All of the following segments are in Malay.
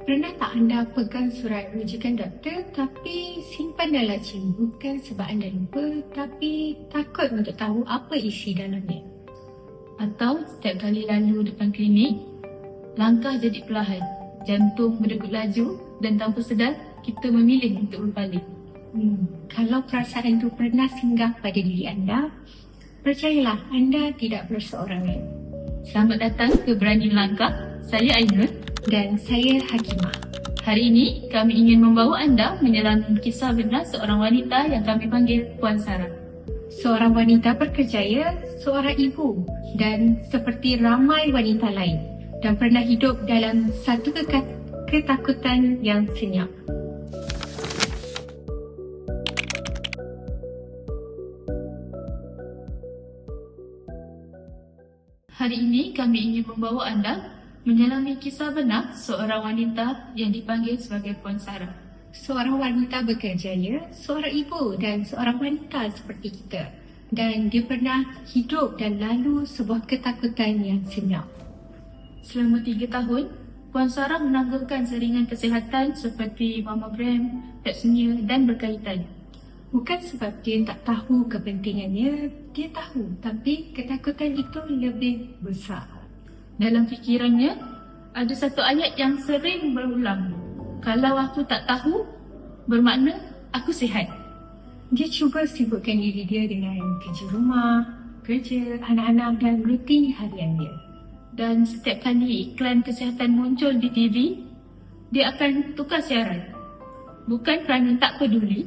Pernah tak anda pegang surat rujukan doktor tapi simpan dalam laci? Bukan sebab anda lupa, tapi takut untuk tahu apa isi dalamnya. Atau setiap kali lalu depan klinik, langkah jadi perlahan, jantung berdegup laju dan tanpa sedar kita memilih untuk berbalik. Kalau perasaan itu pernah singgah pada diri anda, percayalah anda tidak berseorangan. Selamat datang ke Berani Melangkah. Saya Ainul. Dan saya Hakimah. Hari ini kami ingin membawa anda menyelami kisah benar seorang wanita yang kami panggil Puan Sarah. Seorang wanita berkerjaya, seorang ibu dan seperti ramai wanita lain dan pernah hidup dalam satu ketakutan yang senyap. Hari ini kami ingin membawa anda menyelami kisah benar seorang wanita yang dipanggil sebagai Puan Sarah. Seorang wanita berkerjaya, seorang ibu dan seorang wanita seperti kita. Dan dia pernah hidup dan lalu sebuah ketakutan yang senyap. Selama 3 tahun, Puan Sarah menangguhkan saringan kesihatan seperti mamogram, pap smear dan berkaitan. Bukan sebab dia tak tahu kepentingannya, dia tahu, tapi ketakutan itu lebih besar. Dalam fikirannya, ada satu ayat yang sering berulang. Kalau aku tak tahu, bermakna aku sihat. Dia cuba sibukkan diri dia dengan kerja rumah, kerja, anak-anak dan rutin harian dia. Dan setiap kali iklan kesihatan muncul di TV, dia akan tukar siaran. Bukan kerana tak peduli,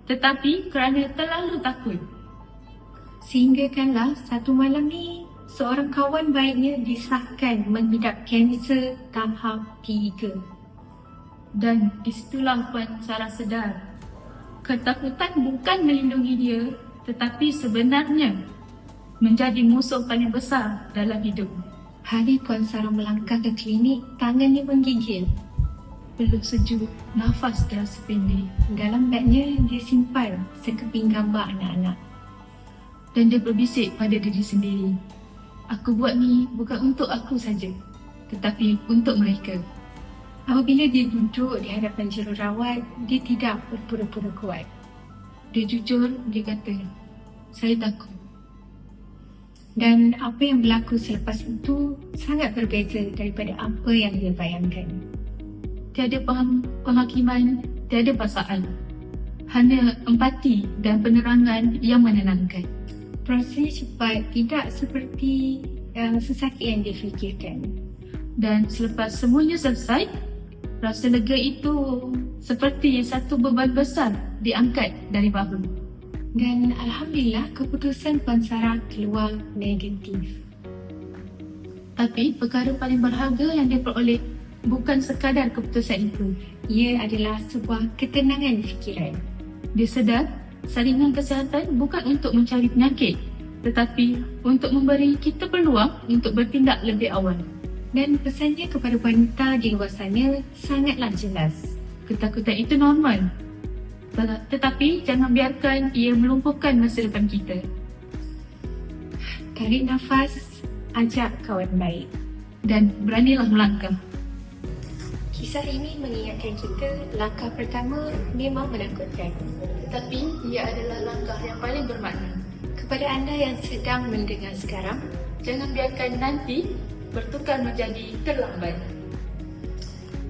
tetapi kerana terlalu takut. Sehinggakanlah satu malam ni, seorang kawan baiknya disahkan mengidap kanser tahap 3. Dan disitulah Puan Sarah sedar, ketakutan bukan melindungi dia, tetapi sebenarnya menjadi musuh paling besar dalam hidup. Hari Puan Sarah melangkah ke klinik, tangannya menggigil. Peluk sejuk, nafas terasa pendek. Dalam bagnya dia simpan sekeping gambar anak-anak. Dan dia berbisik pada diri sendiri, aku buat ni bukan untuk aku saja, tetapi untuk mereka. Apabila dia duduk di hadapan jururawat, dia tidak berpura-pura kuat. Dia jujur, dia kata, saya takut. Dan apa yang berlaku selepas itu sangat berbeza daripada apa yang dia bayangkan. Tiada penghakiman, tiada paksaan. Hanya empati dan penerangan yang menenangkan. Prosesnya cepat, tidak seperti sesakit yang difikirkan. Dan selepas semuanya selesai, rasa lega itu seperti satu beban besar diangkat dari bahu. Dan Alhamdulillah keputusan Puan Sarah keluar negatif. Tapi perkara paling berharga yang dia peroleh bukan sekadar keputusan itu. Ia adalah sebuah ketenangan fikiran. Dia sedar saringan kesihatan bukan untuk mencari penyakit, tetapi untuk memberi kita peluang untuk bertindak lebih awal. Dan pesannya kepada wanita di luar sana sangatlah jelas. Ketakutan itu normal, tetapi jangan biarkan ia melumpuhkan masa depan kita. Tarik nafas, ajak kawan baik. Dan beranilah melangkah. Kisah ini mengingatkan kita langkah pertama memang menakutkan. Tetapi ia adalah langkah yang paling bermakna. Kepada anda yang sedang mendengar sekarang, jangan biarkan nanti bertukar menjadi terlambat.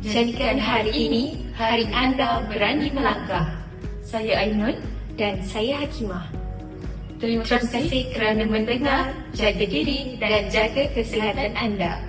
Jadikan hari ini hari anda berani melangkah. Saya Ainul dan saya Hakimah. Terima kasih kerana mendengar. Jaga diri dan jaga kesihatan anda.